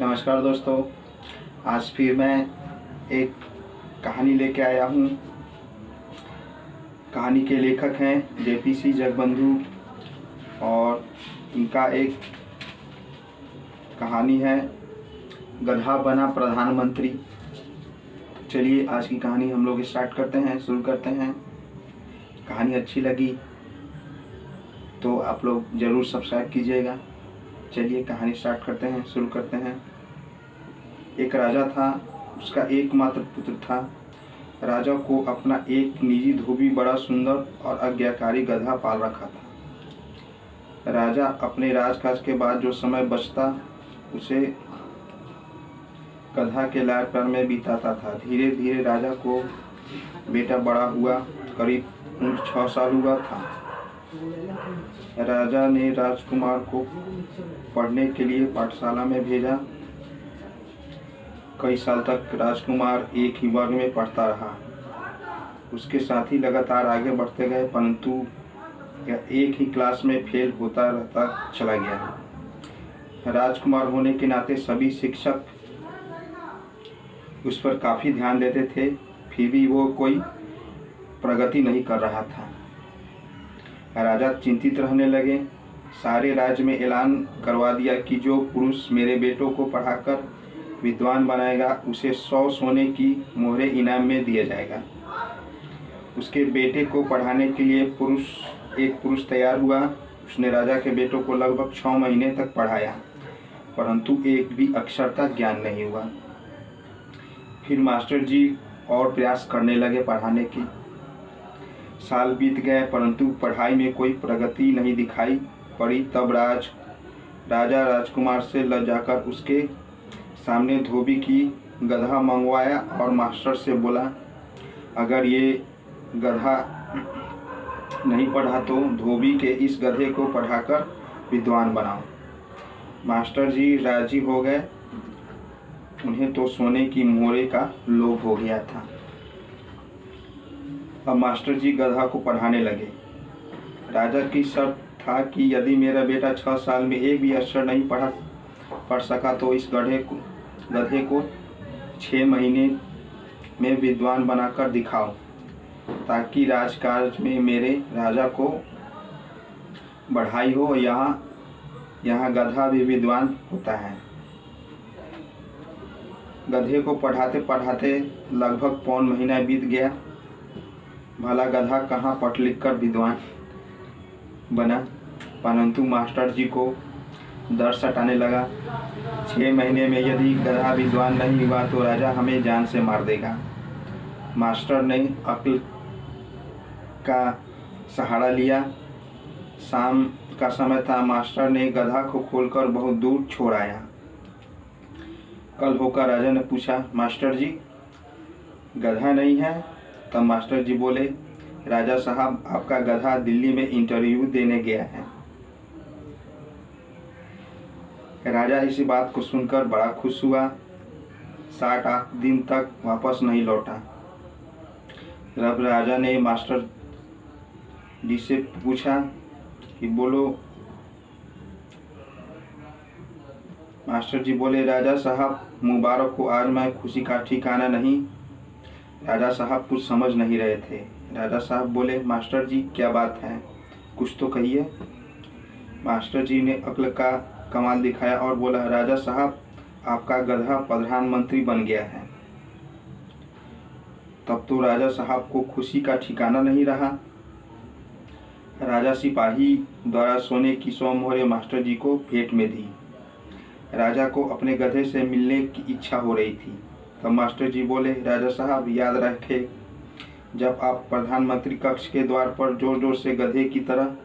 नमस्कार दोस्तों, आज फिर मैं एक कहानी लेके आया हूँ। कहानी के लेखक हैं जेपीसी जगबंधु और इनका एक कहानी है गधा बना प्रधानमंत्री। चलिए आज की कहानी हम लोग स्टार्ट करते हैं, शुरू करते हैं। कहानी अच्छी लगी तो आप लोग ज़रूर सब्सक्राइब कीजिएगा। चलिए कहानी स्टार्ट करते हैं, शुरू करते हैं। एक राजा था, उसका एकमात्र पुत्र था। राजा को अपना एक निजी धोबी बड़ा सुंदर और आज्ञाकारी गधा पाल रखा था। राजा अपने राजकाज के बाद जो समय बचता उसे गधा के लाड़ प्यार में बिताता था। धीरे धीरे राजा को बेटा बड़ा हुआ, करीब 6 साल हुआ था। राजा ने राजकुमार को पढ़ने के लिए पाठशाला में भेजा। कई साल तक राजकुमार एक ही वर्ग में पढ़ता रहा। उसके साथी लगातार आगे बढ़ते गए, परंतु यह एक ही क्लास में फेल होता रहता चला गया। राजकुमार होने के नाते सभी शिक्षक उस पर काफ़ी ध्यान देते थे, फिर भी वो कोई प्रगति नहीं कर रहा था। राजा चिंतित रहने लगे। सारे राज्य में ऐलान करवा दिया कि जो पुरुष मेरे बेटों को पढ़ाकर विद्वान बनाएगा उसे 100 सोने की मोहरें इनाम में दिया जाएगा। उसके बेटे को पढ़ाने के लिए एक पुरुष तैयार हुआ। उसने राजा के बेटों को लगभग 6 महीने तक पढ़ाया, परंतु एक भी अक्षर का ज्ञान नहीं हुआ। फिर मास्टर जी और प्रयास करने लगे पढ़ाने की। साल बीत गए, परंतु पढ़ाई में कोई प्रगति नहीं दिखाई पड़ी। तब राजा राजकुमार से लजाकर उसके सामने धोबी की गधा मंगवाया और मास्टर से बोला, अगर ये गधा नहीं पढ़ा तो धोबी के इस गधे को पढ़ाकर विद्वान बनाओ। मास्टर जी राजी हो गए। उन्हें तो सोने की मोहरे का लोभ हो गया था। अब मास्टर जी गधा को पढ़ाने लगे। राजा की शर्त था कि यदि मेरा बेटा 6 साल में एक भी अक्षर नहीं पढ़ सका तो इस गधे को 6 महीने में विद्वान बनाकर दिखाओ, ताकि राजकाज में मेरे राजा को बढ़ाई हो। यहाँ गधा भी विद्वान होता है। गधे को पढ़ाते पढ़ाते लगभग 1.25 महीना बीत गया। भला गधा कहाँ पढ़ लिख कर विद्वान बना, परंतु मास्टर जी को डर सताने लगा। 6 महीने में यदि गधा विद्वान नहीं हुआ तो राजा हमें जान से मार देगा। मास्टर ने अक्ल का सहारा लिया। शाम का समय था। मास्टर ने गधा को खोलकर बहुत दूर छोड़ आया। कल होकर राजा ने पूछा, मास्टर जी गधा नहीं है? तब मास्टर जी बोले, राजा साहब आपका गधा दिल्ली में इंटरव्यू देने गया है। राजा इसी बात को सुनकर बड़ा खुश हुआ। 7-8 दिन तक वापस नहीं लौटा। तब राजा ने मास्टर जी से पूछा कि बोलो। मास्टर जी बोले, राजा साहब मुबारक हो, आज मैं खुशी का ठिकाना नहीं। राजा साहब कुछ समझ नहीं रहे थे। राजा साहब बोले, मास्टर जी क्या बात है, कुछ तो कहिए। मास्टर जी ने अक्ल का कमाल दिखाया और बोला, राजा साहब आपका गधा प्रधानमंत्री बन गया है। तब तो राजा साहब को खुशी का ठिकाना नहीं रहा। राजा सिपाही द्वारा सोने की 100 मोहरें मास्टर जी को भेंट में दी। राजा को अपने गधे से मिलने की इच्छा हो रही थी। तब मास्टर जी बोले, राजा साहब याद रखें, जब आप प्रधानमंत्री कक्ष के द्वार पर जोर जोर से गधे की तरह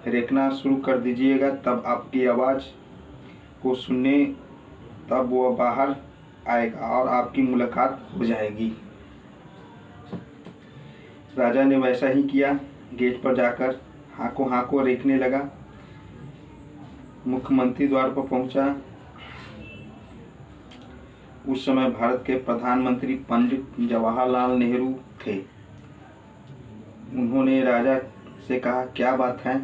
रेंकना शुरू कर दीजिएगा, तब आपकी आवाज़ को सुनने तब वह बाहर आएगा और आपकी मुलाकात हो जाएगी। राजा ने वैसा ही किया। गेट पर जाकर हाको हाको रेंकने लगा। मुख्यमंत्री द्वार पर पहुंचा। उस समय भारत के प्रधानमंत्री पंडित जवाहरलाल नेहरू थे। उन्होंने राजा से कहा, क्या बात है,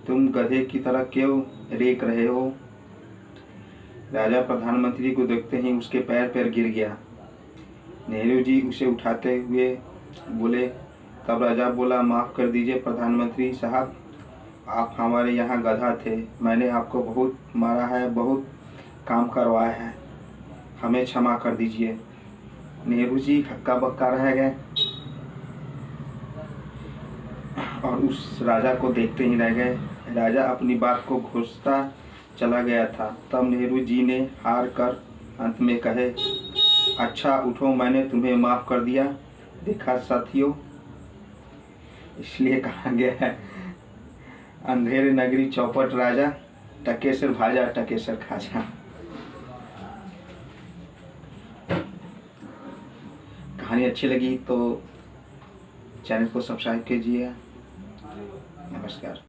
तुम गधे की तरह क्यों रेंक रहे हो? राजा प्रधानमंत्री को देखते ही उसके पैर पर गिर गया। नेहरू जी उसे उठाते हुए बोले। तब राजा बोला, माफ़ कर दीजिए प्रधानमंत्री साहब, आप हमारे यहाँ गधा थे, मैंने आपको बहुत मारा है, बहुत काम करवाया है, हमें क्षमा कर दीजिए। नेहरू जी हक्का बक्का रह गए और उस राजा को देखते ही रह गए। राजा अपनी बात को घोषता चला गया था। तब नेहरू जी ने हार कर अंत में कहे, अच्छा उठो, मैंने तुम्हें माफ़ कर दिया। देखा साथियों, इसलिए कहा गया है, अंधेरे नगरी चौपट राजा, टकेसर भाजा टकेसर खाजा। कहानी अच्छी लगी तो चैनल को सब्सक्राइब कीजिए। नमस्कार।